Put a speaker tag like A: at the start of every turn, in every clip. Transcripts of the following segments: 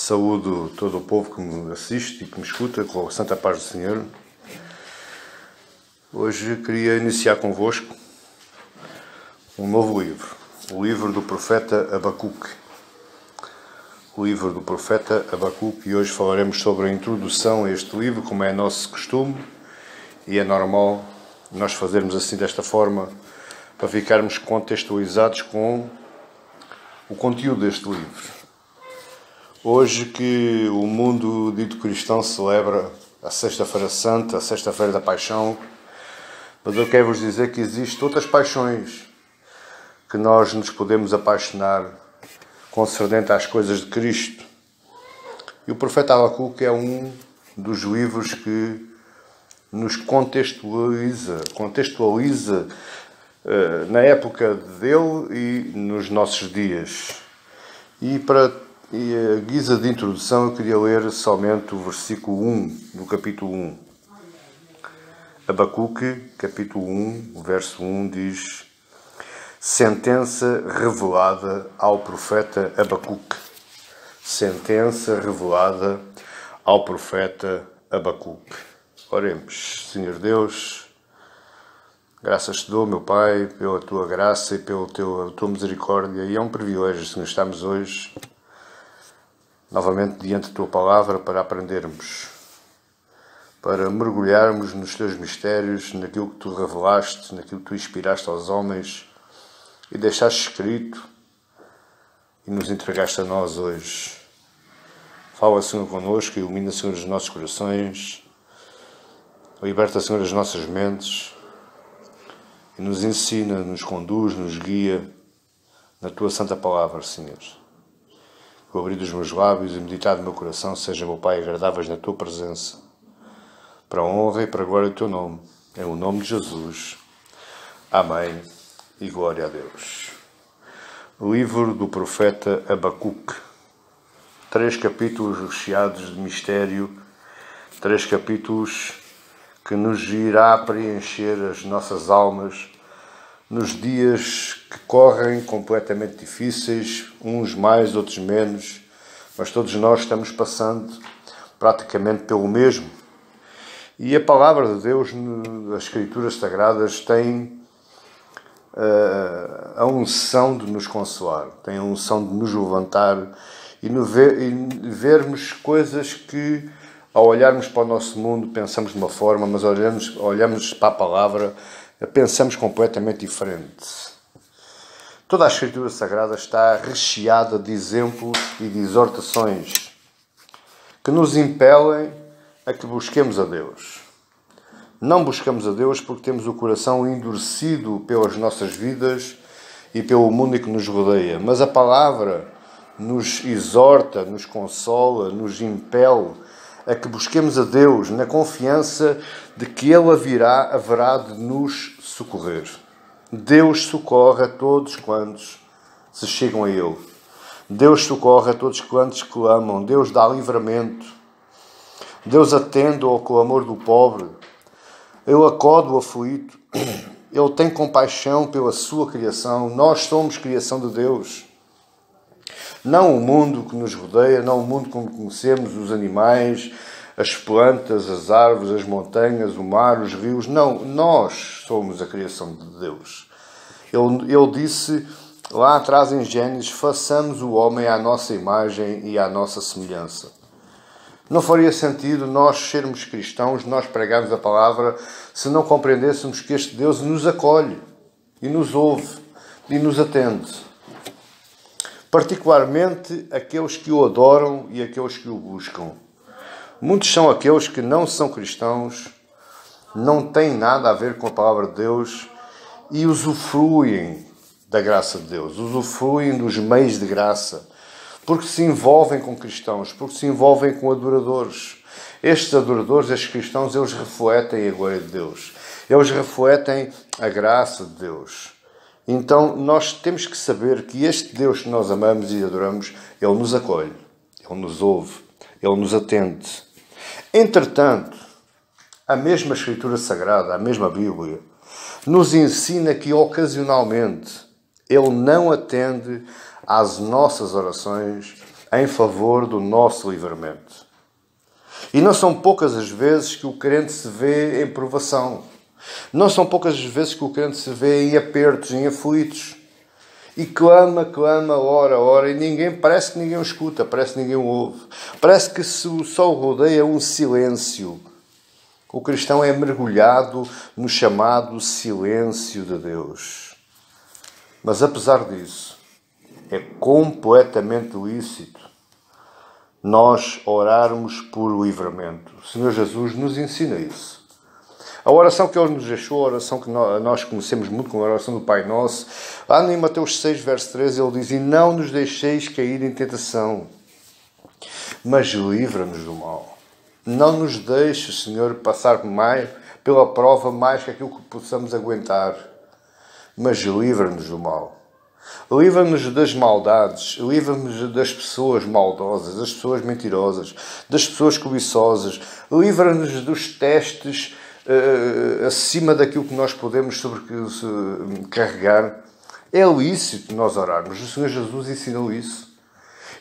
A: Saúdo todo o povo que me assiste e que me escuta com a santa paz do Senhor. Hoje queria iniciar convosco um novo livro, o livro do profeta Abacuque. O livro do profeta Abacuque, e hoje falaremos sobre a introdução a este livro, como é nosso costume, e é normal nós fazermos assim desta forma para ficarmos contextualizados com o conteúdo deste livro. Hoje que o mundo dito cristão celebra a Sexta-feira Santa, a Sexta-feira da Paixão, mas eu quero vos dizer que existem outras paixões que nós nos podemos apaixonar concernente às coisas de Cristo. E o profeta Abacuque é um dos livros que nos contextualiza na época dele e nos nossos dias. E a guisa de introdução eu queria ler somente o versículo 1 do capítulo 1. Abacuque, capítulo 1, verso 1 diz: sentença revelada ao profeta Abacuque. Sentença revelada ao profeta Abacuque. Oremos. Senhor Deus, graças te dou, meu Pai, pela tua graça e pela tua misericórdia, e é um privilégio, Senhor, estarmos hoje novamente diante da tua palavra para aprendermos, para mergulharmos nos teus mistérios, naquilo que tu revelaste, naquilo que tu inspiraste aos homens e deixaste escrito e nos entregaste a nós hoje. Fala, Senhor, connosco, ilumina, Senhor, os nossos corações, liberta, Senhor, as nossas mentes e nos ensina, nos conduz, nos guia na tua santa palavra, Senhor. Que o abrir dos meus lábios e meditar do meu coração seja, meu Pai, agradáveis na tua presença, para a honra e para a glória do teu nome. Em o nome de Jesus. Amém e glória a Deus. O livro do profeta Abacuque. 3 capítulos recheados de mistério, 3 capítulos que nos irá preencher as nossas almas nos dias que correm completamente difíceis, uns mais, outros menos, mas todos nós estamos passando praticamente pelo mesmo. E a palavra de Deus, as Escrituras Sagradas, tem a unção de nos consolar, tem a unção de nos levantar e vermos coisas que, ao olharmos para o nosso mundo, pensamos de uma forma, mas olhamos para a palavra, pensamos completamente diferente. Toda a Escritura Sagrada está recheada de exemplos e de exortações que nos impelem a que busquemos a Deus. Não buscamos a Deus porque temos o coração endurecido pelas nossas vidas e pelo mundo que nos rodeia, mas a palavra nos exorta, nos consola, nos impele a que busquemos a Deus na confiança de que Ele haverá de nos socorrer. Deus socorre a todos quantos se chegam a Ele. Deus socorre a todos quantos clamam. Deus dá livramento. Deus atende ao clamor do pobre. Ele acode o aflito. Ele tem compaixão pela sua criação. Nós somos criação de Deus. Não o mundo que nos rodeia, não o mundo como conhecemos, os animais, as plantas, as árvores, as montanhas, o mar, os rios. Não, nós somos a criação de Deus. Ele disse lá atrás em Gênesis: façamos o homem à nossa imagem e à nossa semelhança. Não faria sentido nós sermos cristãos, nós pregarmos a palavra, se não compreendêssemos que este Deus nos acolhe e nos ouve e nos atende. Particularmente aqueles que o adoram e aqueles que o buscam. Muitos são aqueles que não são cristãos, não têm nada a ver com a palavra de Deus e usufruem da graça de Deus, usufruem dos meios de graça, porque se envolvem com cristãos, porque se envolvem com adoradores. Estes adoradores, estes cristãos, eles refletem a glória de Deus, eles refletem a graça de Deus. Então nós temos que saber que este Deus que nós amamos e adoramos, Ele nos acolhe, Ele nos ouve, Ele nos atende. Entretanto, a mesma Escritura Sagrada, a mesma Bíblia, nos ensina que ocasionalmente Ele não atende às nossas orações, em favor do nosso livramento. E não são poucas as vezes que o crente se vê em provação. Não são poucas as vezes que o crente se vê em apertos, em aflitos. E clama, ora, e parece que ninguém o escuta, parece que ninguém o ouve. Parece que só o rodeia um silêncio. O cristão é mergulhado no chamado silêncio de Deus. Mas apesar disso, é completamente lícito nós orarmos por livramento. O Senhor Jesus nos ensina isso. A oração que Ele nos deixou, a oração que nós conhecemos muito como a oração do Pai Nosso, lá em Mateus 6, verso 13, Ele diz: e não nos deixeis cair em tentação, mas livra-nos do mal. Não nos deixe, Senhor, passar pela prova mais que aquilo que possamos aguentar, mas livra-nos do mal. Livra-nos das maldades, livra-nos das pessoas maldosas, das pessoas mentirosas, das pessoas cobiçosas, livra-nos dos testes acima daquilo que nós podemos carregar. É lícito nós orarmos. O Senhor Jesus ensinou isso.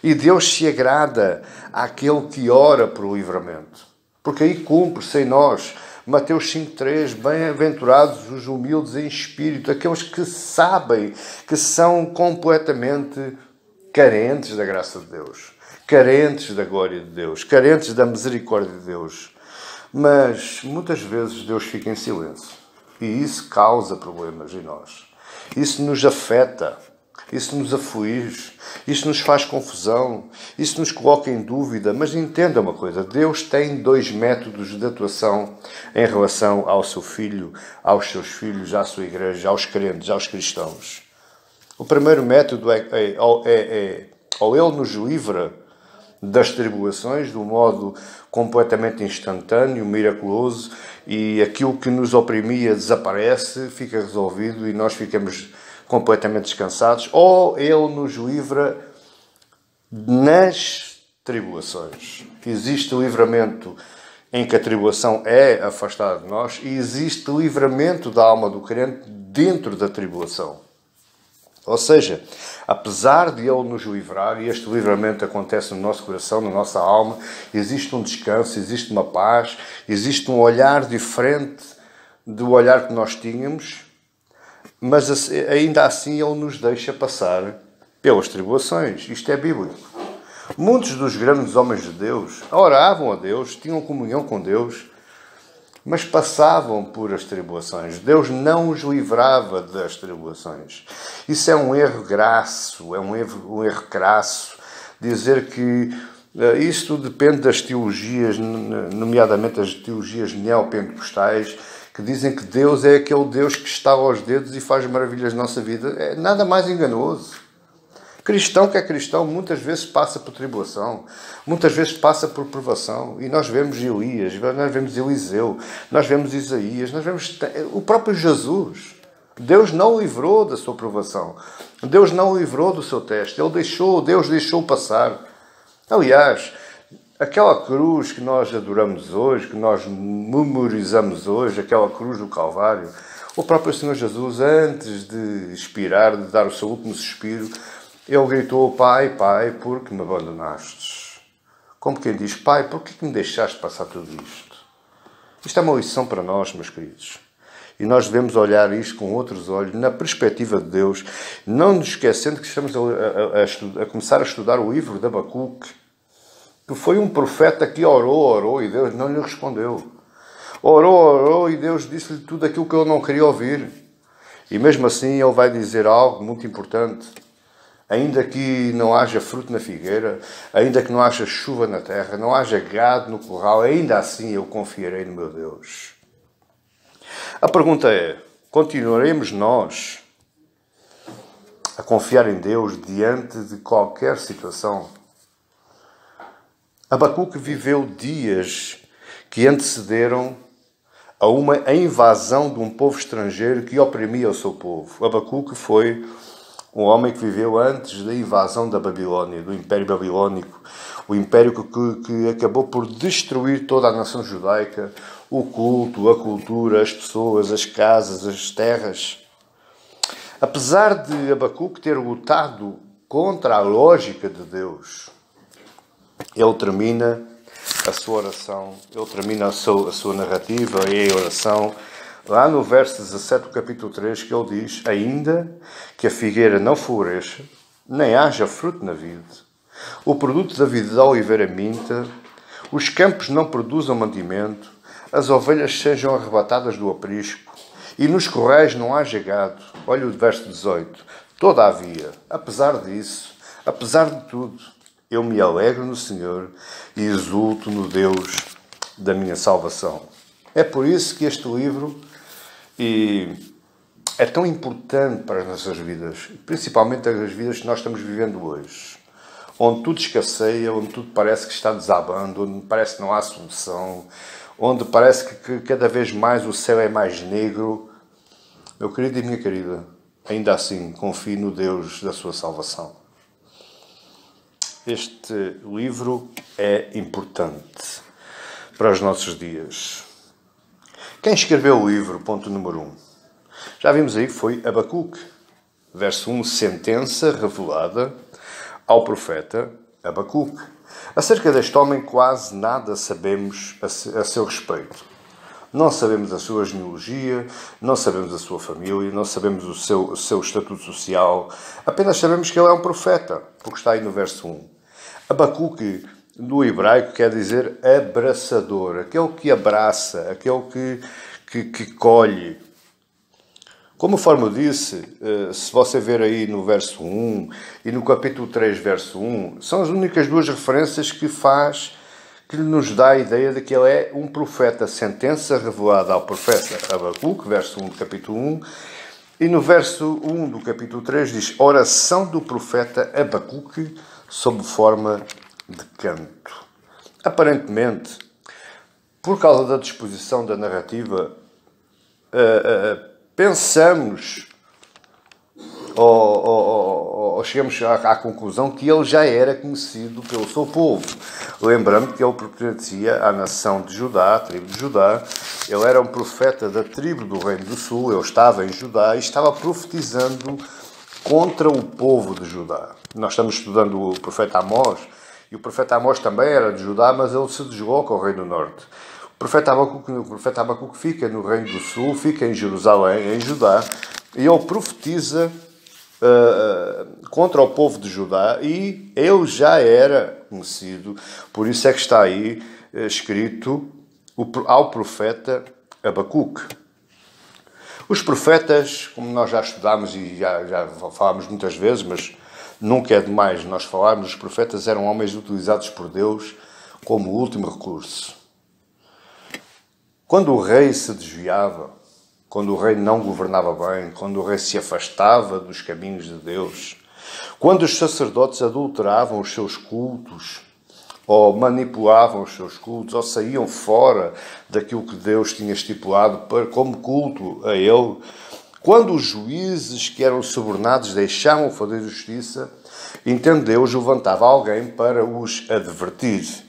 A: E Deus se agrada àquele que ora por livramento. Porque aí cumpre-se em nós Mateus 5,3, bem-aventurados os humildes em espírito, aqueles que sabem que são completamente carentes da graça de Deus, carentes da glória de Deus, carentes da misericórdia de Deus. Mas muitas vezes Deus fica em silêncio e isso causa problemas em nós. Isso nos afeta, isso nos aflige, isso nos faz confusão, isso nos coloca em dúvida. Mas entenda uma coisa, Deus tem 2 métodos de atuação em relação ao seu Filho, aos seus filhos, à sua igreja, aos crentes, aos cristãos. O primeiro método ou Ele nos livra das tribulações de um modo completamente instantâneo, miraculoso, e aquilo que nos oprimia desaparece, fica resolvido e nós ficamos completamente descansados, ou Ele nos livra nas tribulações. Existe livramento em que a tribulação é afastada de nós e existe livramento da alma do crente dentro da tribulação. Ou seja, apesar de Ele nos livrar, e este livramento acontece no nosso coração, na nossa alma, existe um descanso, existe uma paz, existe um olhar diferente do olhar que nós tínhamos, mas ainda assim Ele nos deixa passar pelas tribulações. Isto é bíblico. Muitos dos grandes homens de Deus oravam a Deus, tinham comunhão com Deus, mas passavam por as tribulações. Deus não os livrava das tribulações. Isso é um erro grasso, é um erro crasso, dizer que isto depende das teologias, nomeadamente as teologias neopentecostais, que dizem que Deus é aquele Deus que está aos dedos e faz maravilhas na nossa vida. É nada mais enganoso. Cristão que é cristão muitas vezes passa por tribulação, muitas vezes passa por provação. E nós vemos Elias, nós vemos Eliseu, nós vemos Isaías, nós vemos o próprio Jesus. Deus não o livrou da sua provação. Deus não o livrou do seu teste. Deus deixou passar. Aliás, aquela cruz que nós adoramos hoje, que nós memorizamos hoje, aquela cruz do Calvário, o próprio Senhor Jesus, antes de expirar, de dar o seu último suspiro, Ele gritou: Pai, Pai, por que me abandonastes? Como quem diz: Pai, por que me deixaste passar tudo isto? Isto é uma lição para nós, meus queridos. E nós devemos olhar isto com outros olhos, na perspectiva de Deus, não nos esquecendo que estamos a começar a estudar o livro de Abacuque, que foi um profeta que orou e Deus não lhe respondeu. Orou e Deus disse-lhe tudo aquilo que ele não queria ouvir. E mesmo assim ele vai dizer algo muito importante. Ainda que não haja fruto na figueira, ainda que não haja chuva na terra, não haja gado no curral, ainda assim eu confiarei no meu Deus. A pergunta é: continuaremos nós a confiar em Deus diante de qualquer situação? Abacuque viveu dias que antecederam a invasão de um povo estrangeiro que oprimia o seu povo. Abacuque foi um homem que viveu antes da invasão da Babilónia, do Império Babilónico, o império que acabou por destruir toda a nação judaica, o culto, a cultura, as pessoas, as casas, as terras. Apesar de Abacuque ter lutado contra a lógica de Deus, ele termina a sua oração, ele termina a sua narrativa e a oração, lá no verso 17 do capítulo 3, que ele diz: ainda que a figueira não floresça, nem haja fruto na vide, o produto da vide da oliveira minta, os campos não produzam mantimento, as ovelhas sejam arrebatadas do aprisco, e nos corrais não haja gado. Olha o verso 18. Todavia, apesar disso, apesar de tudo, eu me alegro no Senhor e exulto no Deus da minha salvação. É por isso que este livro é tão importante para as nossas vidas, principalmente as vidas que nós estamos vivendo hoje, onde tudo escasseia, onde tudo parece que está desabando, onde parece que não há solução, onde parece que cada vez mais o céu é mais negro. Meu querido e minha querida, ainda assim, confie no Deus da sua salvação. Este livro é importante para os nossos dias. Quem escreveu o livro, ponto número 1? Já vimos aí que foi Abacuque. Verso 1, sentença revelada ao profeta Abacuque. Acerca deste homem quase nada sabemos a seu respeito. Não sabemos a sua genealogia, não sabemos a sua família, não sabemos o seu estatuto social. Apenas sabemos que ele é um profeta, porque está aí no verso 1. Abacuque, no hebraico, quer dizer abraçador, aquele que abraça, aquele que colhe. Como eu disse, se você ver aí no verso 1 e no capítulo 3, verso 1, são as únicas duas referências que nos dá a ideia de que ele é um profeta. Sentença revelada ao profeta Abacuque, verso 1 do capítulo 1, e no verso 1 do capítulo 3 diz: oração do profeta Abacuque sob forma de canto. Aparentemente, por causa da disposição da narrativa, pensamos ou chegamos à conclusão que ele já era conhecido pelo seu povo. Lembrando que ele pertencia à nação de Judá, à tribo de Judá. Ele era um profeta da tribo do Reino do Sul, ele estava em Judá e estava profetizando contra o povo de Judá. Nós estamos estudando o profeta Amós, e o profeta Amós também era de Judá, mas ele se desloca ao Reino do Norte. O profeta Abacuque fica no Reino do Sul, fica em Jerusalém, em Judá, e ele profetiza contra o povo de Judá, e ele já era conhecido, por isso é que está aí escrito ao profeta Abacuque. Os profetas, como nós já estudámos e já falámos muitas vezes, mas nunca é demais nós falarmos, os profetas eram homens utilizados por Deus como último recurso. Quando o rei se desviava, quando o rei não governava bem, quando o rei se afastava dos caminhos de Deus, quando os sacerdotes adulteravam os seus cultos, ou manipulavam os seus cultos, ou saíam fora daquilo que Deus tinha estipulado como culto a Ele, quando os juízes que eram subornados deixavam fazer justiça, então Deus levantava alguém para os advertir.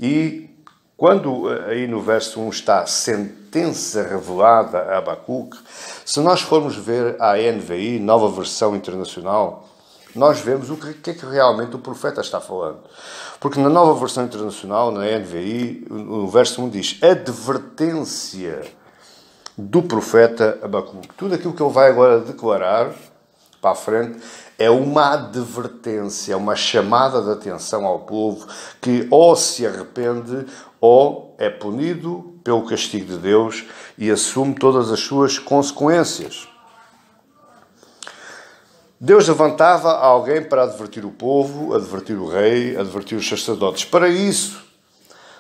A: E quando aí no verso 1 está sentença revelada a Abacuque, se nós formos ver a NVI, Nova Versão Internacional, nós vemos o que é que realmente o profeta está falando. Porque na Nova Versão Internacional, na NVI, o verso 1 diz: advertência do profeta Abacuque. Tudo aquilo que ele vai agora declarar para a frente é uma advertência, uma chamada de atenção ao povo que ou se arrepende ou é punido pelo castigo de Deus e assume todas as suas consequências. Deus levantava alguém para advertir o povo, advertir o rei, advertir os sacerdotes. Para isso,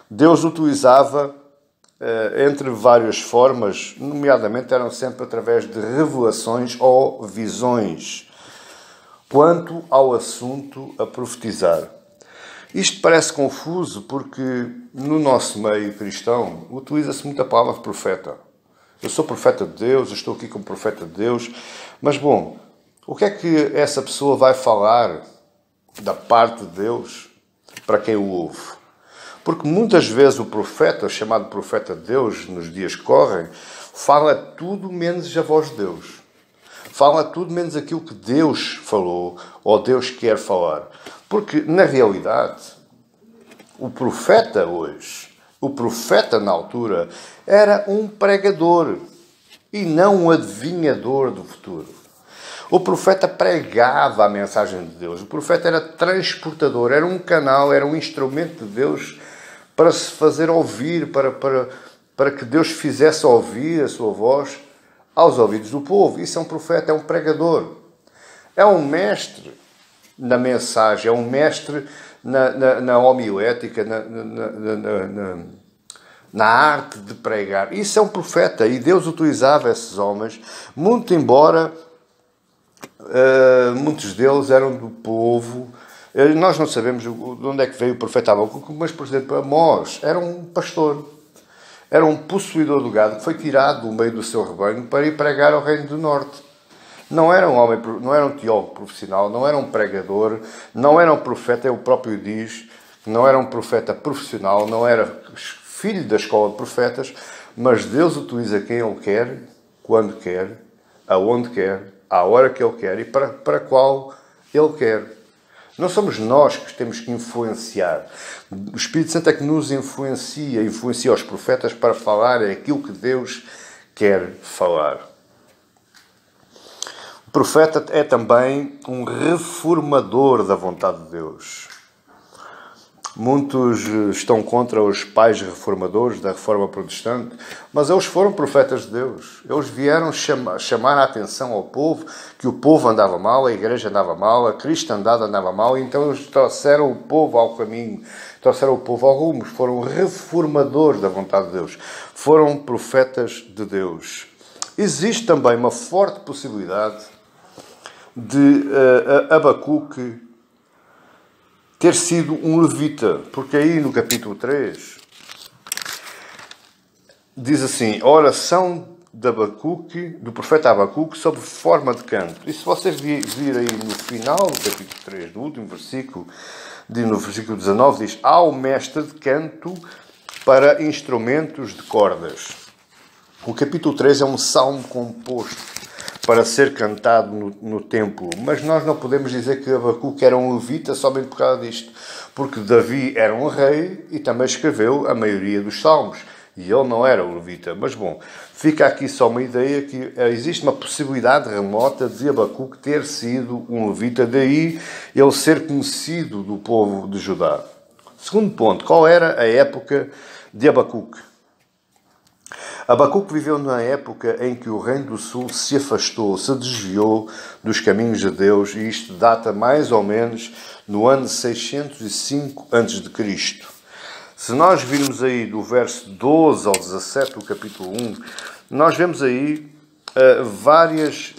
A: Deus utilizava, entre várias formas, nomeadamente eram sempre através de revelações ou visões, quanto ao assunto a profetizar. Isto parece confuso porque no nosso meio cristão utiliza-se muito a palavra profeta. Eu sou profeta de Deus, eu estou aqui como profeta de Deus, mas bom, o que é que essa pessoa vai falar da parte de Deus para quem o ouve? Porque muitas vezes o profeta, chamado profeta de Deus, nos dias que correm, fala tudo menos a voz de Deus. Fala tudo menos aquilo que Deus falou ou Deus quer falar. Porque, na realidade, O profeta hoje, o profeta na altura, era um pregador e não um adivinhador do futuro. O profeta pregava a mensagem de Deus. O profeta era transportador, era um canal, era um instrumento de Deus para se fazer ouvir, para que Deus fizesse ouvir a sua voz aos ouvidos do povo. Isso é um profeta, é um pregador. É um mestre na mensagem, é um mestre na homilética, na arte de pregar. Isso é um profeta e Deus utilizava esses homens, muito embora muitos deles eram do povo. Nós não sabemos de onde é que veio o profeta Abacuque, mas, por exemplo, Amós era um pastor, era um possuidor do gado que foi tirado do meio do seu rebanho para ir pregar ao reino do norte. Não era um homem, não era um teólogo profissional, não era um pregador, não era um profeta, ele próprio diz, não era um profeta profissional, não era filho da escola de profetas, mas Deus utiliza quem Ele quer, quando quer, aonde quer, à hora que Ele quer e para qual Ele quer. Não somos nós que temos que influenciar. O Espírito Santo é que nos influencia os profetas para falar aquilo que Deus quer falar. O profeta é também um reformador da vontade de Deus. Muitos estão contra os pais reformadores da reforma protestante, mas eles foram profetas de Deus. Eles vieram chamar a atenção ao povo, que o povo andava mal, a igreja andava mal, a cristandade andava mal, e então eles trouxeram o povo ao caminho, trouxeram o povo ao rumo, foram reformadores da vontade de Deus, foram profetas de Deus. Existe também uma forte possibilidade de Abacuque ter sido um levita, porque aí no capítulo 3 diz assim, a oração de Abacuque, do profeta Abacuque, sob forma de canto. E se vocês virem aí no final do capítulo 3, do último versículo, no versículo 19, diz, ao mestre de canto para instrumentos de cordas. O capítulo 3 é um salmo composto para ser cantado no templo. Mas nós não podemos dizer que Abacuque era um levita somente por causa disto. Porque Davi era um rei e também escreveu a maioria dos salmos. E ele não era um levita. Mas bom, fica aqui só uma ideia que existe uma possibilidade remota de Abacuque ter sido um levita. Daí ele ser conhecido do povo de Judá. Segundo ponto, qual era a época de Abacuque? Abacuque viveu na época em que o Reino do Sul se afastou, se desviou dos caminhos de Deus, e isto data mais ou menos no ano 605 a.C. Se nós virmos aí do verso 12 ao 17 do capítulo 1, nós vemos aí várias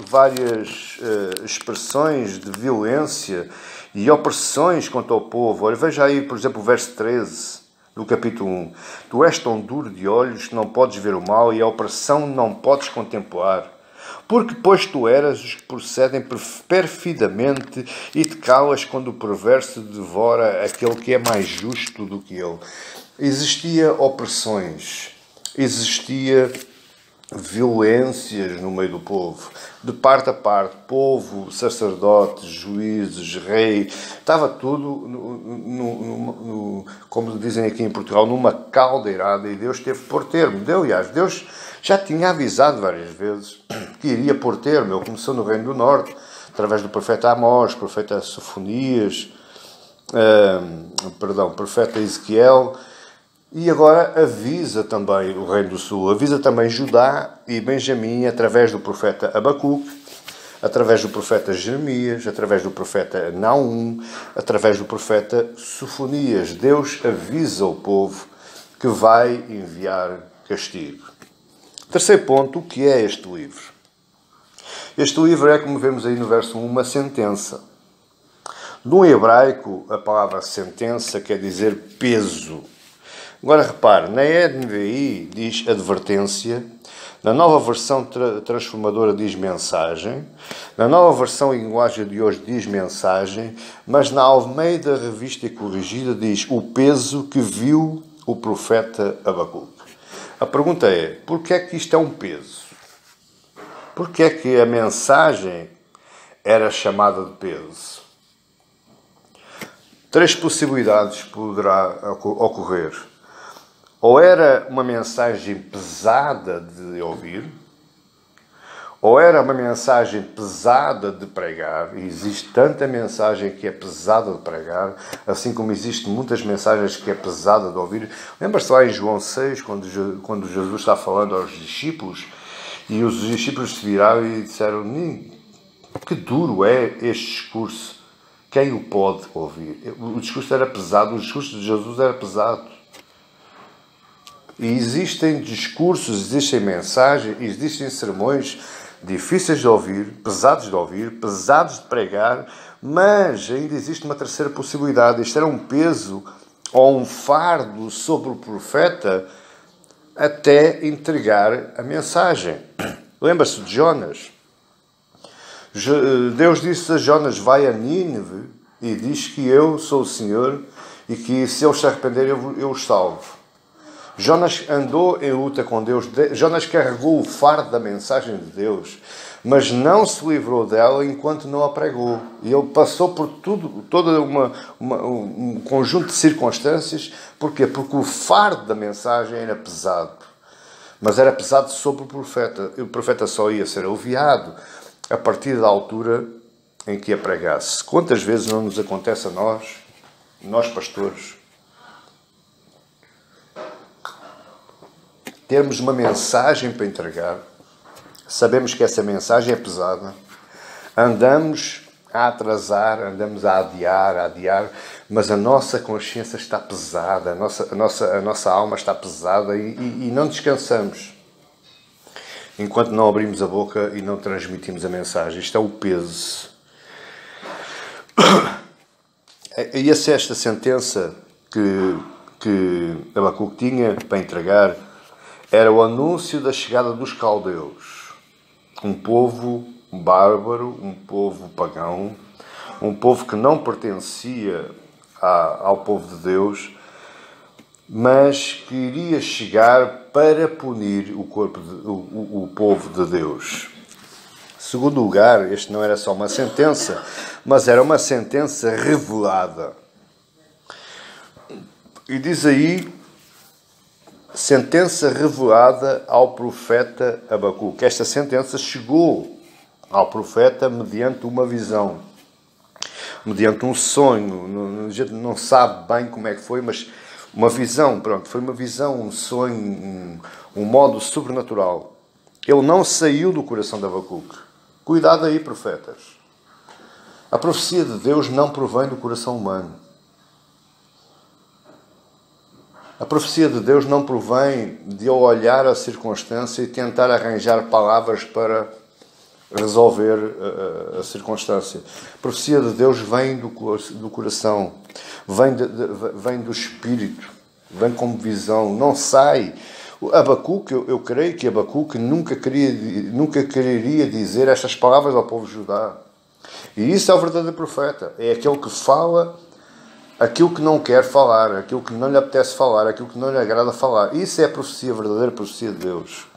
A: expressões de violência e opressões contra o povo. Olha, veja aí, por exemplo, o verso 13. Do capítulo 1. Tu és tão duro de olhos que não podes ver o mal e a opressão não podes contemplar. Porque, pois, tu eras os que procedem perfidamente e te calas quando o perverso devora aquele que é mais justo do que ele. Existia opressões, existia violências no meio do povo, de parte a parte, povo, sacerdotes, juízes, rei, estava tudo, como dizem aqui em Portugal, numa caldeirada, e Deus teve que pôr termo. Aliás, Deus já tinha avisado várias vezes que iria pôr termo. Ele começou no Reino do Norte, através do profeta Amós, profeta Sofonias, profeta Ezequiel, e agora avisa também o Reino do Sul, avisa também Judá e Benjamim através do profeta Abacuque, através do profeta Jeremias, através do profeta Naum, através do profeta Sofonias. Deus avisa o povo que vai enviar castigo. Terceiro ponto, o que é este livro? Este livro é, como vemos aí no verso 1, uma sentença. No hebraico, a palavra sentença quer dizer peso. Agora repare, na NVI diz advertência, na nova versão transformadora diz mensagem, na nova versão linguagem de hoje diz mensagem, mas na Almeida Revista e Corrigida diz o peso que viu o profeta Abacuque. A pergunta é, porquê é que isto é um peso? Porquê é que a mensagem era chamada de peso? Três possibilidades poderá ocorrer. Ou era uma mensagem pesada de ouvir, ou era uma mensagem pesada de pregar, e existe tanta mensagem que é pesada de pregar, assim como existem muitas mensagens que é pesada de ouvir. Lembra-se lá em João 6, quando Jesus está falando aos discípulos, e os discípulos se viraram e disseram: que duro é este discurso, quem o pode ouvir? O discurso era pesado, o discurso de Jesus era pesado. E existem discursos, existem mensagens, existem sermões difíceis de ouvir, pesados de pregar, mas ainda existe uma terceira possibilidade. Isto era um peso ou um fardo sobre o profeta até entregar a mensagem. Lembra-se de Jonas? Deus disse a Jonas: vai a Nínive e diz que eu sou o Senhor e que se eles se arrependerem eu os salvo. Jonas andou em luta com Deus. Jonas carregou o fardo da mensagem de Deus, mas não se livrou dela enquanto não a pregou. E ele passou por todo um conjunto de circunstâncias. Porquê? Porque o fardo da mensagem era pesado. Mas era pesado sobre o profeta. E o profeta só ia ser aliviado a partir da altura em que a pregasse. Quantas vezes não nos acontece a nós pastores, termos uma mensagem para entregar, sabemos que essa mensagem é pesada, andamos a atrasar, andamos a adiar, mas a nossa consciência está pesada, a nossa alma está pesada e não descansamos enquanto não abrimos a boca e não transmitimos a mensagem. Isto é o peso. E esta sentença que Abacuque tinha para entregar era o anúncio da chegada dos caldeus, um povo bárbaro, um povo pagão, um povo que não pertencia ao povo de Deus, mas que iria chegar para punir o povo de Deus. Em segundo lugar, este não era só uma sentença, mas era uma sentença revelada. E diz aí: sentença revelada ao profeta Abacuque. Esta sentença chegou ao profeta mediante uma visão, mediante um sonho. A gente não sabe bem como é que foi, mas uma visão, foi uma visão, um sonho, um modo sobrenatural. Ele não saiu do coração de Abacuque. Cuidado aí, profetas. A profecia de Deus não provém do coração humano. A profecia de Deus não provém de eu olhar a circunstância e tentar arranjar palavras para resolver a circunstância. A profecia de Deus vem do coração, vem do espírito, vem como visão, não sai. Abacuque, eu creio que Abacuque nunca quereria dizer estas palavras ao povo de Judá. E isso é o verdadeiro profeta. É aquele que fala aquilo que não quer falar, aquilo que não lhe apetece falar, aquilo que não lhe agrada falar. Isso é a profecia, a verdadeira profecia de Deus.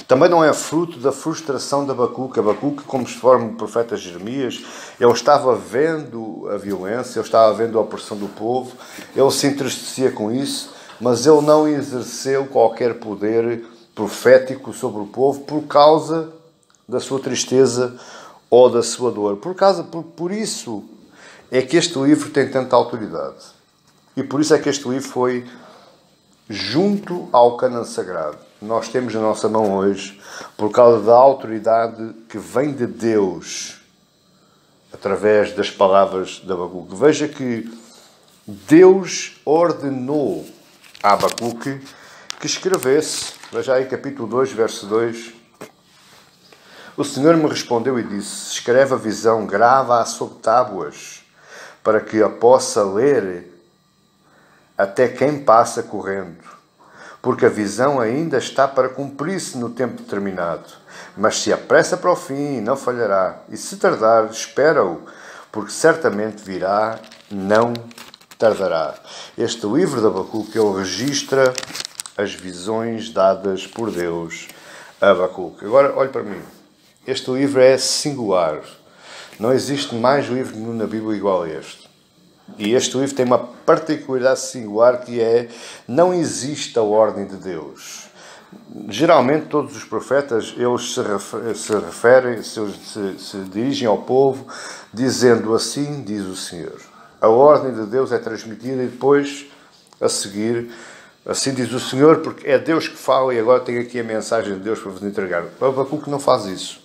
A: Também não é fruto da frustração de Abacuque. Abacuque, como se forma o profeta Jeremias, ele estava vendo a violência, ele estava vendo a opressão do povo, ele se entristecia com isso, mas ele não exerceu qualquer poder profético sobre o povo por causa da sua tristeza ou da sua dor. Por isso é que este livro tem tanta autoridade. E por isso é que este livro foi junto ao cânon sagrado. Nós temos na nossa mão hoje, por causa da autoridade que vem de Deus, através das palavras de Abacuque. Veja que Deus ordenou a Abacuque que escrevesse. Veja aí capítulo 2, verso 2. O Senhor me respondeu e disse: escreve a visão, grava-a sobre tábuas, para que a possa ler até quem passa correndo. Porque a visão ainda está para cumprir-se no tempo determinado. Mas se apressa para o fim, não falhará. E se tardar, espera-o, porque certamente virá, não tardará. Este livro de Abacuque, ele registra as visões dadas por Deus a Abacuque. Agora, olhe para mim. Este livro é singular. Não existe mais livro nenhum na Bíblia igual a este. E este livro tem uma particularidade singular, que é: não existe a ordem de Deus. Geralmente todos os profetas, eles se dirigem ao povo dizendo: assim diz o Senhor. A ordem de Deus é transmitida e depois, a seguir, assim diz o Senhor, porque é Deus que fala e agora tenho aqui a mensagem de Deus para vos entregar. O Abacuque não faz isso.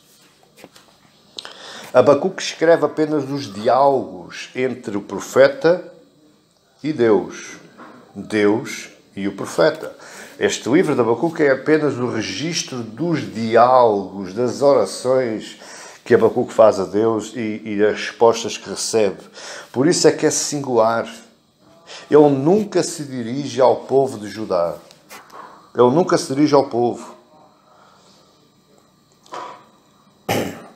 A: Abacuque escreve apenas os diálogos entre o profeta e Deus. Deus e o profeta. Este livro de Abacuque é apenas o registro dos diálogos, das orações que Abacuque faz a Deus e das respostas que recebe. Por isso é que é singular. Ele nunca se dirige ao povo de Judá. Ele nunca se dirige ao povo.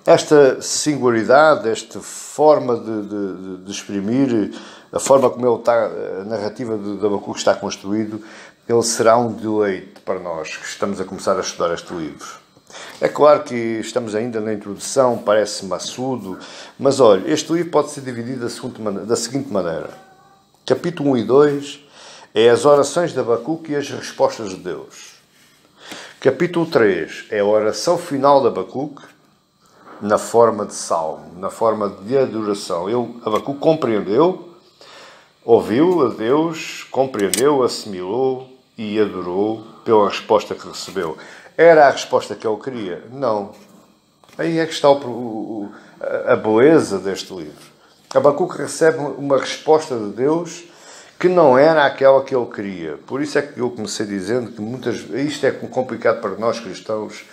A: Esta singularidade, esta forma de exprimir, a forma como ele está, a narrativa de Abacuque está construído, ele será um deleite para nós que estamos a começar a estudar este livro. É claro que estamos ainda na introdução, parece maçudo, mas olha, este livro pode ser dividido da seguinte maneira. Capítulo 1 e 2 é as orações de Abacuque e as respostas de Deus. Capítulo 3 é a oração final de Abacuque, na forma de salmo, na forma de adoração. Abacuque compreendeu, ouviu a Deus, compreendeu, assimilou e adorou pela resposta que recebeu. Era a resposta que ele queria? Não. Aí é que está a beleza deste livro. Abacuque recebe uma resposta de Deus que não era aquela que ele queria. Por isso é que eu comecei dizendo que isto é complicado para nós cristãos,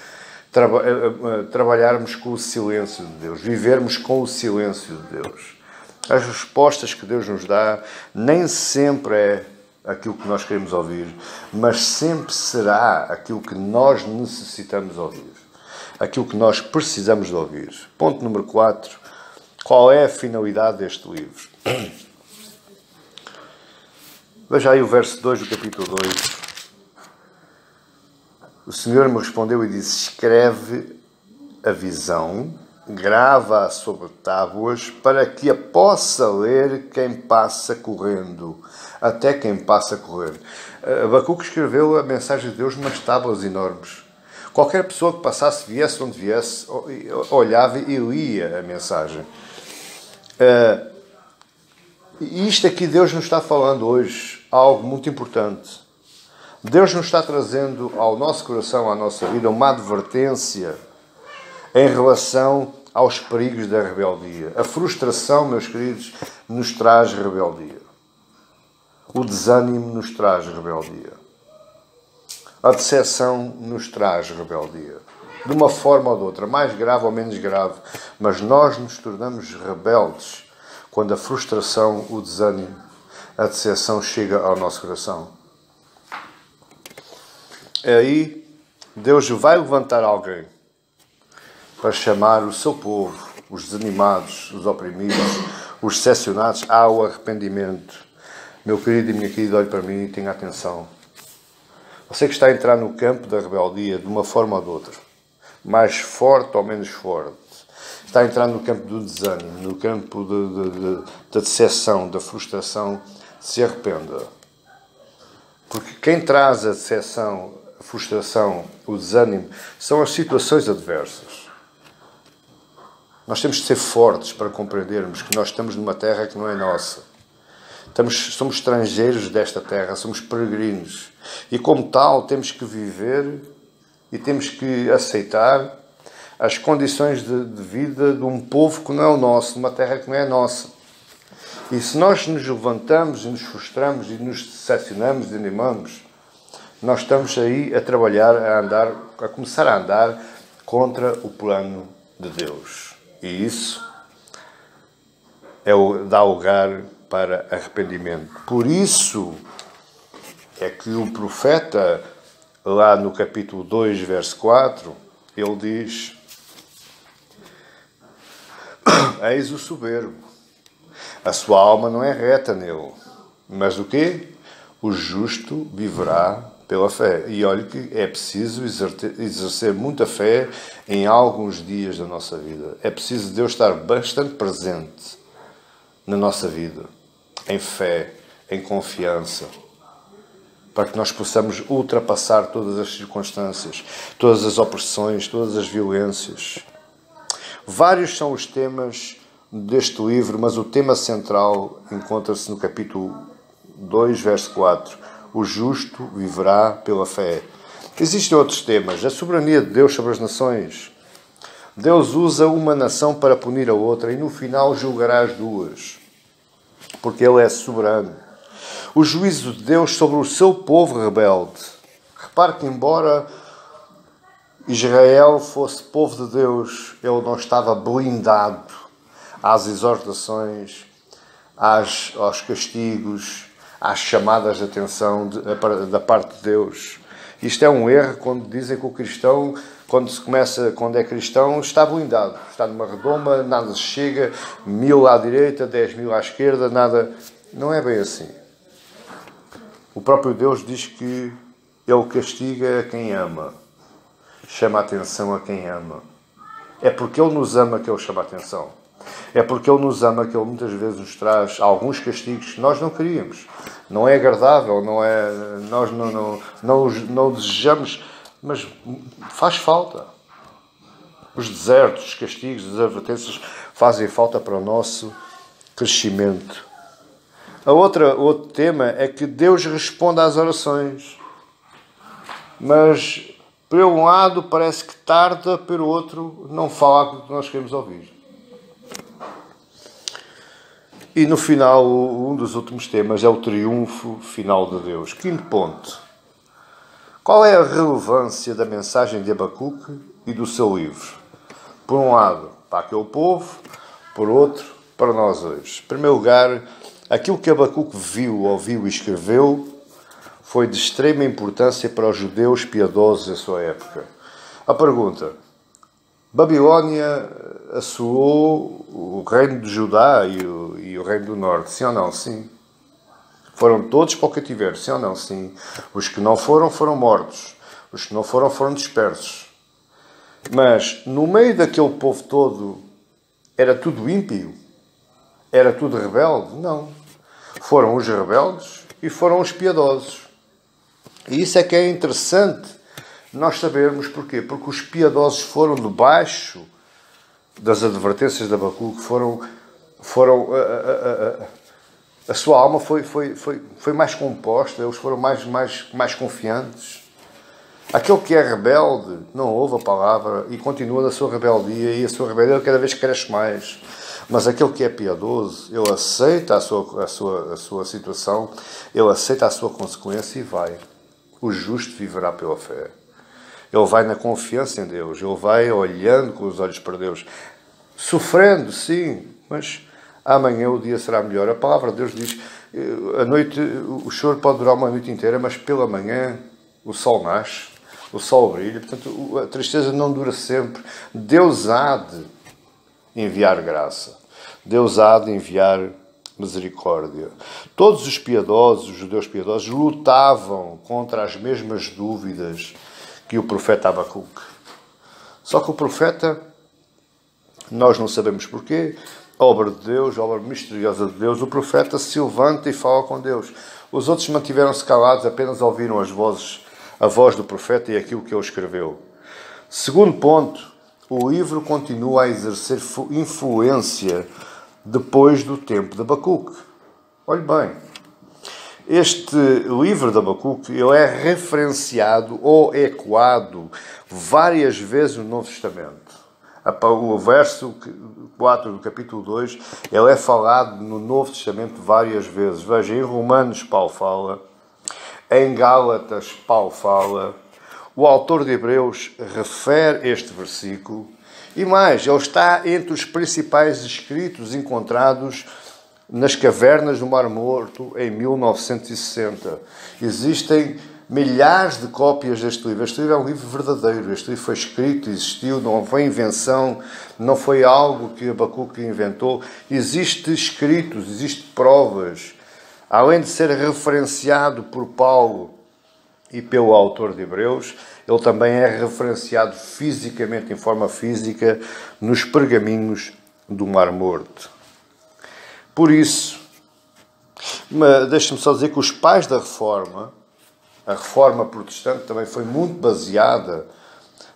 A: trabalharmos com o silêncio de Deus, vivermos com o silêncio de Deus. As respostas que Deus nos dá nem sempre é aquilo que nós queremos ouvir, mas sempre será aquilo que nós necessitamos ouvir, aquilo que nós precisamos de ouvir. Ponto número 4. Qual é a finalidade deste livro? Veja aí o verso 2 do capítulo 2. O Senhor me respondeu e disse: escreve a visão, grava-a sobre tábuas, para que a possa ler quem passa correndo. Até quem passa correndo. Abacuque escreveu a mensagem de Deus numas tábuas enormes. Qualquer pessoa que passasse, viesse onde viesse, olhava e lia a mensagem. E isto aqui Deus nos está falando hoje, algo muito importante. Deus nos está trazendo ao nosso coração, à nossa vida, uma advertência em relação aos perigos da rebeldia. A frustração, meus queridos, nos traz rebeldia. O desânimo nos traz rebeldia. A decepção nos traz rebeldia. De uma forma ou de outra, mais grave ou menos grave, mas nós nos tornamos rebeldes quando a frustração, o desânimo, a decepção chega ao nosso coração. Aí Deus vai levantar alguém para chamar o seu povo, os desanimados, os oprimidos, os decepcionados, ao arrependimento. Meu querido e minha querida, olhe para mim e tenha atenção. Você que está a entrar no campo da rebeldia de uma forma ou de outra, mais forte ou menos forte, está a entrar no campo do desânimo, no campo da decepção, da frustração, se arrependa. Porque quem traz a decepção, a frustração, o desânimo, são as situações adversas. Nós temos de ser fortes para compreendermos que nós estamos numa terra que não é nossa. Somos estrangeiros desta terra, somos peregrinos. E como tal, temos que viver e temos que aceitar as condições de vida de um povo que não é o nosso, de uma terra que não é nossa. E se nós nos levantamos e nos frustramos e nos decepcionamos e desanimamos, nós estamos aí a trabalhar, a começar a andar contra o plano de Deus. E isso dá lugar para arrependimento. Por isso é que o profeta, lá no capítulo 2, verso 4, ele diz: eis o soberbo, a sua alma não é reta nele, mas o quê? O justo viverá pela fé. E olha que é preciso exercer muita fé em alguns dias da nossa vida. É preciso Deus estar bastante presente na nossa vida. em fé, em confiança, para que nós possamos ultrapassar todas as circunstâncias, todas as opressões, todas as violências. Vários são os temas deste livro, mas o tema central encontra-se no capítulo 2, verso 4. O justo viverá pela fé. Existem outros temas. A soberania de Deus sobre as nações. Deus usa uma nação para punir a outra e no final julgará as duas, porque Ele é soberano. O juízo de Deus sobre o seu povo rebelde. Repare que embora Israel fosse povo de Deus, ele não estava blindado às exortações, aos castigos, às chamadas de atenção da parte de Deus. Isto é um erro quando dizem que o cristão, quando é cristão, está blindado. Está numa redoma, nada se chega, 1000 à direita, 10.000 à esquerda, nada. Não é bem assim. O próprio Deus diz que Ele castiga a quem ama, chama a atenção a quem ama. É porque Ele nos ama que Ele chama a atenção. É porque Ele nos ama que Ele muitas vezes nos traz alguns castigos que nós não queríamos. Não é agradável, nós não desejamos, mas faz falta. Os desertos, os castigos, as advertências fazem falta para o nosso crescimento. Outro tema é que Deus responde às orações. Mas, por um lado, parece que tarda, pelo outro, não fala aquilo que nós queremos ouvir. E no final, um dos últimos temas é o triunfo final de Deus. Quinto ponto. Qual é a relevância da mensagem de Abacuque e do seu livro? Por um lado, para aquele povo, por outro, para nós hoje. Em primeiro lugar, aquilo que Abacuque viu, ouviu e escreveu foi de extrema importância para os judeus piedosos da sua época. A pergunta: Babilónia assolou o reino de Judá e o reino do norte, sim ou não? Sim. Foram todos para o cativeiro, sim ou não? Sim. Os que não foram, foram mortos. Os que não foram, foram dispersos. Mas, no meio daquele povo todo, era tudo ímpio? Era tudo rebelde? Não. Foram os rebeldes e foram os piedosos. E isso é que é interessante nós sabermos porquê. Porque os piedosos foram debaixo das advertências de Abacuque, a sua alma foi mais composta, eles foram mais confiantes. Aquele que é rebelde não ouve a palavra e continua na sua rebeldia, e a sua rebeldia cada vez cresce mais. Mas aquele que é piedoso, ele aceita a sua situação, ele aceita a sua consequência e vai. O justo viverá pela fé. Ele vai na confiança em Deus, ele vai olhando com os olhos para Deus, sofrendo, sim, mas amanhã o dia será melhor. A palavra de Deus diz, a noite, o choro pode durar uma noite inteira, mas pela manhã o sol nasce, o sol brilha, portanto a tristeza não dura sempre. Deus há de enviar graça, Deus há de enviar misericórdia. Todos os piedosos, os judeus piedosos, lutavam contra as mesmas dúvidas que o profeta Abacuque. Só que o profeta, nós não sabemos porquê, obra de Deus, obra misteriosa de Deus, o profeta se levanta e fala com Deus. Os outros mantiveram-se calados, apenas ouviram a voz do profeta e aquilo que ele escreveu. Segundo ponto, o livro continua a exercer influência depois do tempo de Abacuque. Olhe bem, este livro de Abacuque ele é referenciado ou ecoado várias vezes no Novo Testamento. O verso 4 do capítulo 2 ele é falado no Novo Testamento várias vezes. Veja, em Romanos Paulo fala, em Gálatas Paulo fala, o autor de Hebreus refere este versículo e mais, ele está entre os principais escritos encontrados nas cavernas do Mar Morto em 1960. Existem milhares de cópias deste livro. Este livro é um livro verdadeiro. Este livro foi escrito, existiu, não foi invenção, não foi algo que Abacuque inventou. Existem escritos, existem provas. Além de ser referenciado por Paulo e pelo autor de Hebreus, ele também é referenciado fisicamente, em forma física, nos pergaminhos do Mar Morto. Por isso, Mas deixe-me só dizer que os pais da Reforma, a Reforma protestante também foi muito baseada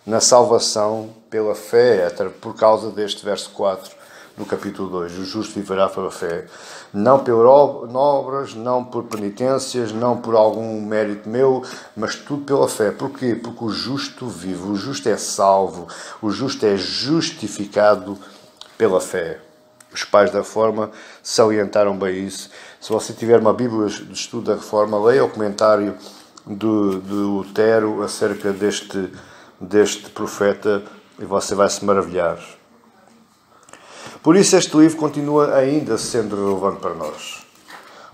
A: na salvação pela fé, por causa deste verso 4 do capítulo 2. O justo viverá pela fé. Não por obras, não por penitências, não por algum mérito meu, mas tudo pela fé. Porquê? Porque o justo vive, o justo é salvo, o justo é justificado pela fé. Os pais da Reforma salientaram bem isso. Se você tiver uma Bíblia de estudo da Reforma, leia o comentário de Lutero acerca deste profeta e você vai se maravilhar. Por isso este livro continua ainda sendo relevante para nós.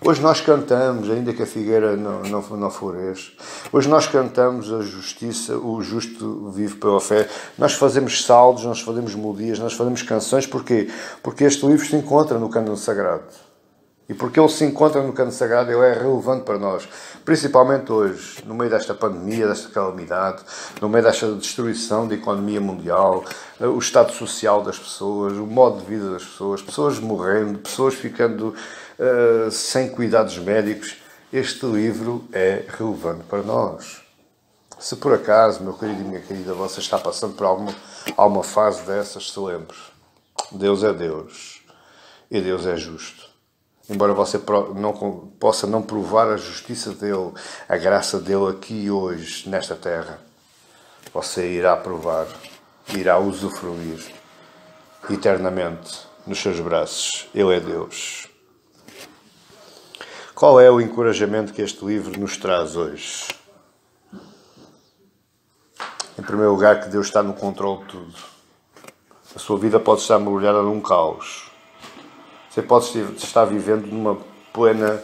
A: Hoje nós cantamos, ainda que a figueira não floresça. Hoje nós cantamos a justiça, o justo vive pela fé. Nós fazemos saldos, nós fazemos melodias, nós fazemos canções. Porquê? Porque este livro se encontra no cânon sagrado. E porque ele se encontra no cânon sagrado, ele é relevante para nós. Principalmente hoje, no meio desta pandemia, desta calamidade, no meio desta destruição da economia mundial, o estado social das pessoas, o modo de vida das pessoas, pessoas morrendo, pessoas ficando sem cuidados médicos. Este livro é relevante para nós. Se por acaso, meu querido e minha querida, você está passando por alguma fase dessas, se lembre. Deus é Deus. E Deus é justo. Embora você possa não provar a justiça dele, a graça dele aqui e hoje, nesta terra, você irá provar, irá usufruir eternamente nos seus braços. Ele é Deus. Qual é o encorajamento que este livro nos traz hoje? Em primeiro lugar, que Deus está no controle de tudo. A sua vida pode estar mergulhada num caos. Você pode estar vivendo numa plena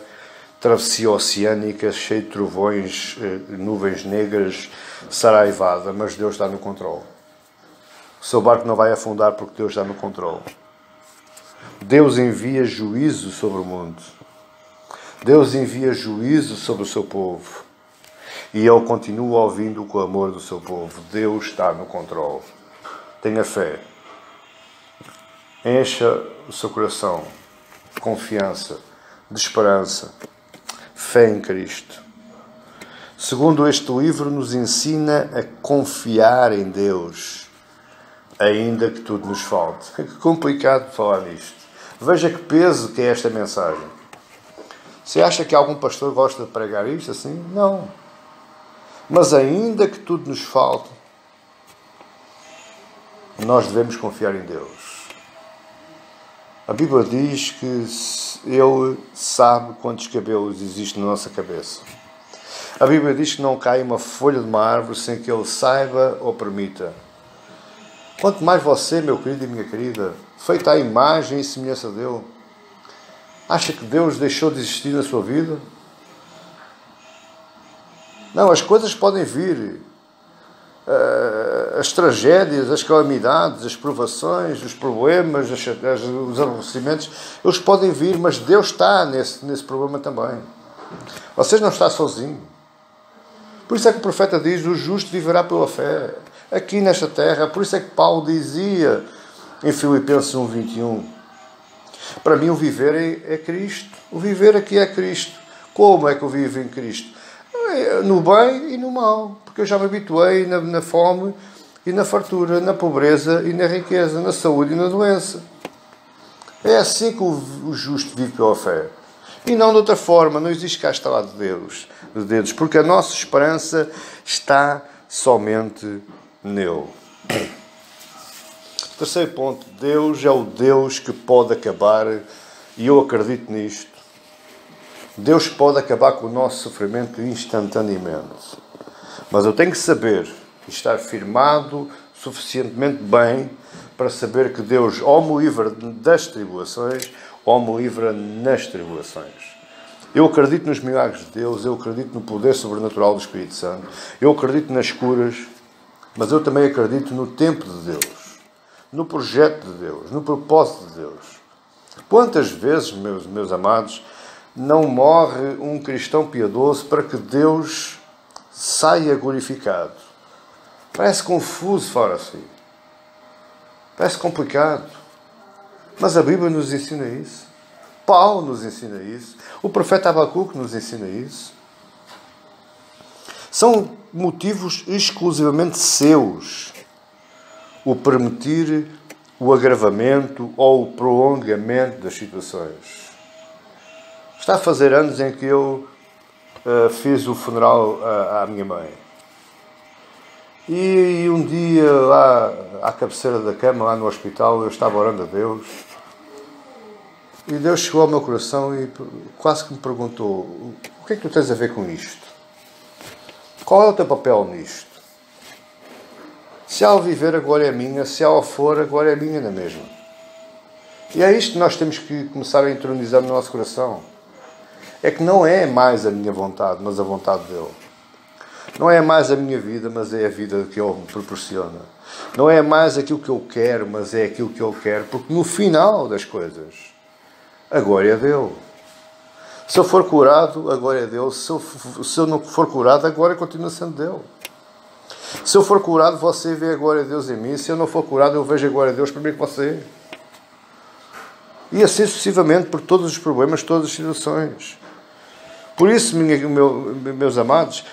A: travessia oceânica, cheia de trovões, nuvens negras, saraivada, mas Deus está no controle. O seu barco não vai afundar porque Deus está no controle. Deus envia juízo sobre o mundo. Deus envia juízo sobre o seu povo. E Ele continua ouvindo o clamor do seu povo. Deus está no controle. Tenha fé. Encha o seu coração de confiança, de esperança, fé em Cristo. Segundo, este livro nos ensina a confiar em Deus, ainda que tudo nos falte. É complicado falar nisto. Veja que peso que é esta mensagem. Você acha que algum pastor gosta de pregar isto assim? Não. Mas ainda que tudo nos falte, nós devemos confiar em Deus. A Bíblia diz que Ele sabe quantos cabelos existem na nossa cabeça. A Bíblia diz que não cai uma folha de uma árvore sem que Ele saiba ou permita. Quanto mais você, meu querido e minha querida, feita à imagem e semelhança dEle, acha que Deus deixou de existir na sua vida? Não, as coisas podem vir. As tragédias, as calamidades, as provações, os problemas, os aborrecimentos, eles podem vir, mas Deus está nesse problema também. Você não está sozinho. Por isso é que o profeta diz, o justo viverá pela fé, aqui nesta terra. Por isso é que Paulo dizia em Filipenses 1:21, para mim o viver é Cristo. O viver aqui é Cristo. Como é que eu vivo em Cristo? No bem e no mal, porque eu já me habituei na fome e na fartura, na pobreza e na riqueza, na saúde e na doença. É assim que o justo vive pela fé. E não de outra forma, não existe cá estalar de dedos, porque a nossa esperança está somente nele. Terceiro ponto, Deus é o Deus que pode acabar, e eu acredito nisto. Deus pode acabar com o nosso sofrimento instantaneamente. Mas eu tenho que saber e estar firmado suficientemente bem para saber que Deus ou me livra das tribulações ou me livra nas tribulações. Eu acredito nos milagres de Deus, eu acredito no poder sobrenatural do Espírito Santo, eu acredito nas curas, mas eu também acredito no tempo de Deus, no projeto de Deus, no propósito de Deus. Quantas vezes, meus amados, não morre um cristão piedoso para que Deus saia glorificado? Parece confuso fora assim. Parece complicado. Mas a Bíblia nos ensina isso. Paulo nos ensina isso. O profeta Abacuque nos ensina isso. São motivos exclusivamente seus. O permitir o agravamento ou o prolongamento das situações. Está a fazer anos em que eu fiz o funeral à minha mãe. E um dia, lá à cabeceira da cama, lá no hospital, eu estava orando a Deus. E Deus chegou ao meu coração e quase que me perguntou: o que é que tu tens a ver com isto? Qual é o teu papel nisto? Se ela viver, a glória é minha. Se ela for, a glória é minha na mesma. E é isto que nós temos que começar a entronizar no nosso coração. É que não é mais a minha vontade, mas a vontade dele. Não é mais a minha vida, mas é a vida que ele me proporciona. Não é mais aquilo que eu quero, mas é aquilo que ele quer. Porque no final das coisas, a glória é dele. Se eu for curado, a glória é dele. Se eu não for curado, a glória continua sendo dele. Se eu for curado, você vê a glória de Deus em mim. Se eu não for curado, eu vejo a glória de Deus primeiro que você. E assim sucessivamente por todos os problemas, todas as situações. Por isso, meus amados,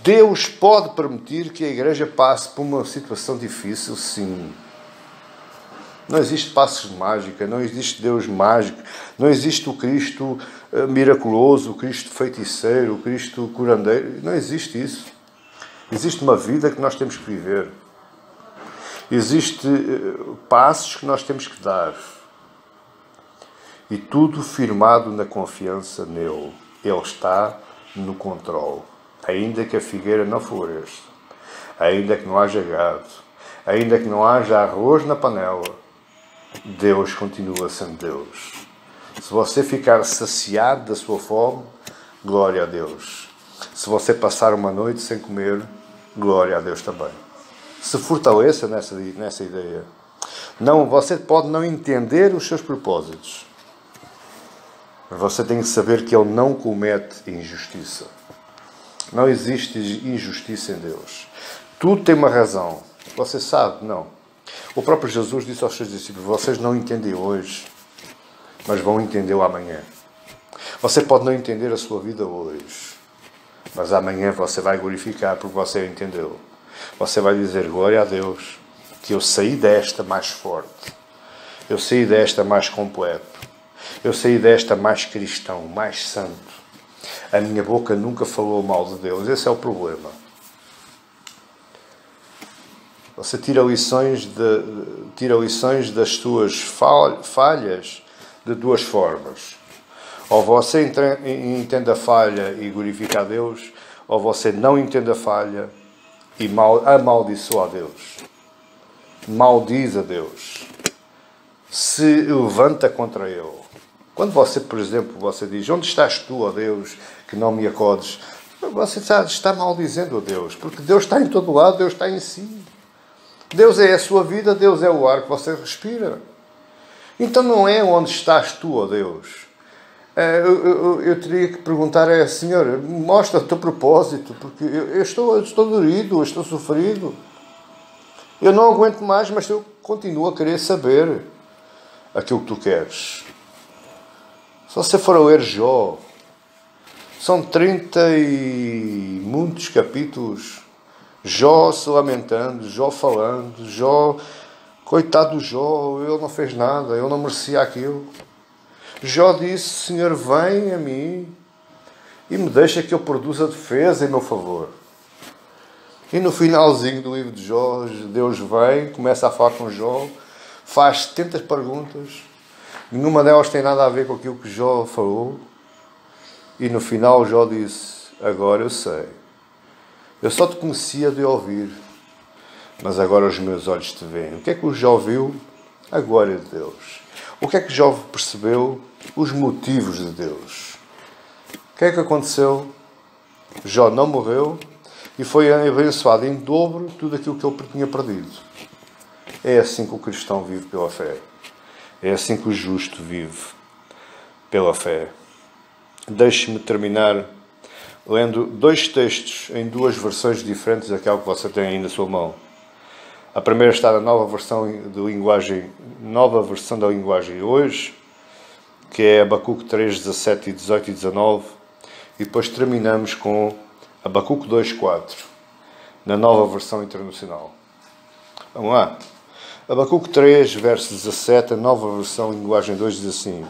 A: Deus pode permitir que a igreja passe por uma situação difícil, sim. Não existe passos de mágica, não existe Deus mágico, não existe o Cristo miraculoso, o Cristo feiticeiro, o Cristo curandeiro. Não existe isso. Existe uma vida que nós temos que viver. Existem passos que nós temos que dar. E tudo firmado na confiança nele. Ele está no controle. Ainda que a figueira não floresça, ainda que não haja gado, ainda que não haja arroz na panela, Deus continua sendo Deus. Se você ficar saciado da sua fome, glória a Deus. Se você passar uma noite sem comer, glória a Deus também. Se fortaleça nessa ideia. Não, você pode não entender os seus propósitos, mas você tem que saber que Ele não comete injustiça. Não existe injustiça em Deus. Tudo tem uma razão. Você sabe? Não. O próprio Jesus disse aos seus discípulos: vocês não entendem hoje, mas vão entender amanhã. Você pode não entender a sua vida hoje, mas amanhã você vai glorificar porque você entendeu. Você vai dizer: glória a Deus, que eu saí desta mais forte. Eu saí desta mais completo. Eu saí desta mais cristão, mais santo. A minha boca nunca falou mal de Deus. Esse é o problema. Você tira lições das suas falhas de duas formas. Ou você entende a falha e glorifica a Deus, ou você não entende a falha e amaldiçoa a Deus. Maldiz a Deus. Se levanta contra Ele. Quando você, por exemplo, você diz: onde estás tu, ó Deus, que não me acordes? Você está maldizendo a Deus, porque Deus está em todo lado, Deus está em si. Deus é a sua vida, Deus é o ar que você respira. Então não é onde estás tu, ó Deus. Eu teria que perguntar Senhor, mostra o teu propósito, porque eu estou dorido, eu estou sofrido. Eu não aguento mais, mas eu continuo a querer saber aquilo que tu queres. Se você for a ler Jó, são 30 e muitos capítulos. Jó se lamentando, Jó falando, Jó, coitado do Jó, ele não fez nada, ele não merecia aquilo. Jó disse: Senhor, vem a mim e me deixa que eu produza defesa em meu favor. E no finalzinho do livro de Jó, Deus vem, começa a falar com Jó, faz 70 perguntas, nenhuma delas tem nada a ver com aquilo que Jó falou, e no final Jó disse: agora eu sei. Eu só te conhecia de ouvir, mas agora os meus olhos te veem. O que é que o Jó viu? A glória de Deus. O que é que Jó percebeu? Os motivos de Deus. O que é que aconteceu? Jó não morreu e foi abençoado em dobro tudo aquilo que ele tinha perdido. É assim que o cristão vive pela fé. É assim que o justo vive pela fé. Deixe-me terminar lendo dois textos em duas versões diferentes daquela que você tem aí na sua mão. A primeira está na nova versão da linguagem hoje, que é Abacuque 3, 17, 18 e 19, e depois terminamos com Abacuque 2, 4, na nova versão internacional. Vamos lá. Abacuque 3, verso 17, a nova versão em linguagem 2 diz assim: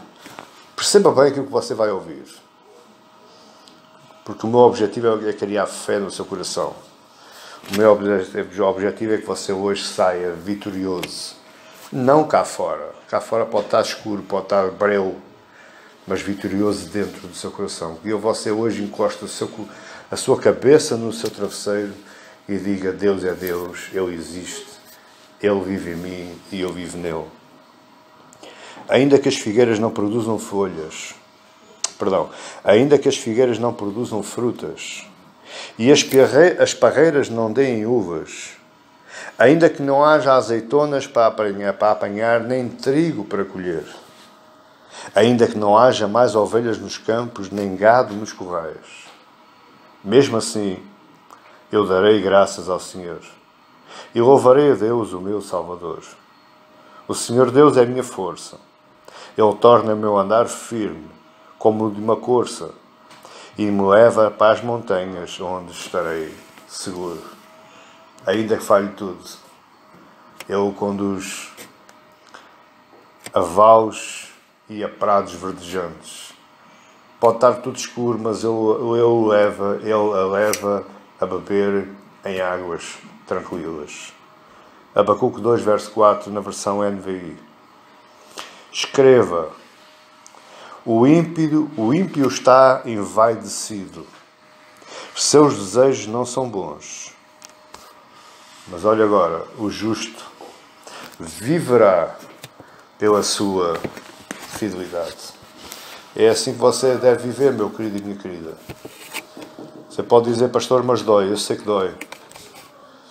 A: perceba bem aquilo que você vai ouvir, porque o meu objetivo é criar fé no seu coração. O meu objetivo é que você hoje saia vitorioso. Não cá fora. Cá fora pode estar escuro, pode estar breu, mas vitorioso dentro do seu coração. E você hoje encosta a sua cabeça no seu travesseiro e diga: Deus é Deus, Ele existe, Ele vive em mim e eu vivo nele. Ainda que as figueiras não produzam folhas, ainda que as figueiras não produzam frutas, e as parreiras não deem uvas, ainda que não haja azeitonas para apanhar, nem trigo para colher, ainda que não haja mais ovelhas nos campos, nem gado nos currais, mesmo assim eu darei graças ao Senhor e louvarei a Deus, o meu Salvador. O Senhor Deus é a minha força. Ele torna o meu andar firme, como o de uma corça, e me leva para as montanhas, onde estarei seguro. Ainda que falhe tudo, Ele o conduz a vales e a prados verdejantes. Pode estar tudo escuro, mas Ele a leva a beber em águas tranquilas. Abacuque 2, verso 4, na versão NVI. Escreva: o ímpio está envaidecido, seus desejos não são bons. Mas olha agora, o justo viverá pela sua fidelidade. É assim que você deve viver, meu querido e minha querida. Você pode dizer: pastor, mas dói. Eu sei que dói.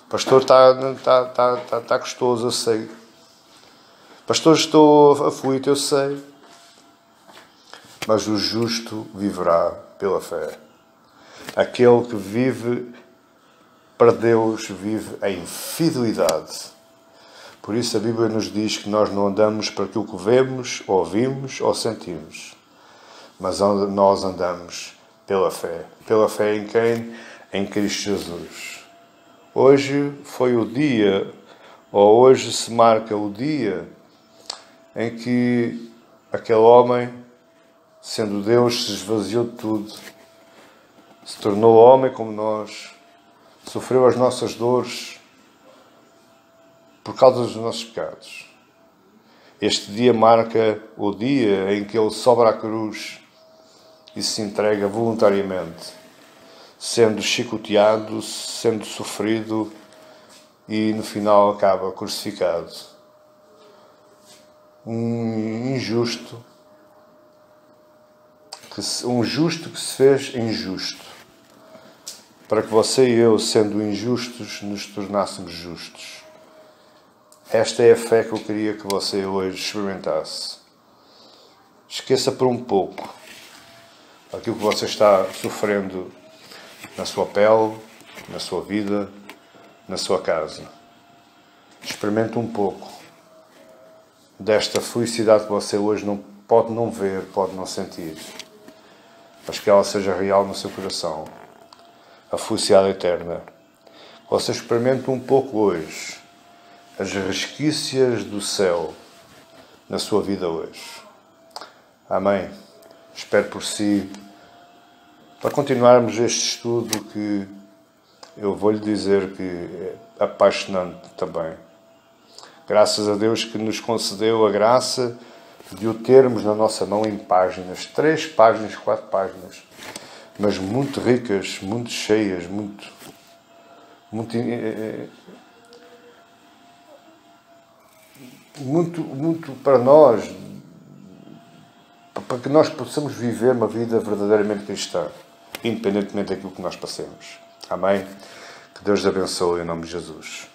A: Pastor, está gostoso, eu sei. Pastor, estou aflito, eu sei. Mas o justo viverá pela fé. Aquele que vive para Deus vive em fidelidade. Por isso a Bíblia nos diz que nós não andamos para aquilo que vemos, ouvimos ou sentimos, mas nós andamos pela fé. Pela fé em quem? Em Cristo Jesus. Hoje foi o dia, ou hoje se marca o dia em que aquele homem, sendo Deus, se esvaziou de tudo, se tornou homem como nós, sofreu as nossas dores por causa dos nossos pecados. Este dia marca o dia em que Ele sobe à cruz e se entrega voluntariamente, sendo chicoteado, sendo sofrido e no final acaba crucificado. Um justo que se fez injusto, para que você e eu, sendo injustos, nos tornássemos justos. Esta é a fé que eu queria que você hoje experimentasse. Esqueça por um pouco aquilo que você está sofrendo na sua pele, na sua vida, na sua casa. Experimente um pouco desta felicidade que você hoje pode não ver, pode não sentir, mas que ela seja real no seu coração. A felicidade eterna. Você experimente um pouco hoje as resquícias do céu na sua vida hoje. Amém. Espero por si, para continuarmos este estudo que eu vou lhe dizer que é apaixonante também. Graças a Deus que nos concedeu a graça de o termos na nossa mão em páginas, 3 páginas, 4 páginas, mas muito ricas, muito cheias, muito para nós, para que nós possamos viver uma vida verdadeiramente cristã, independentemente daquilo que nós passemos. Amém? Que Deus te abençoe em nome de Jesus.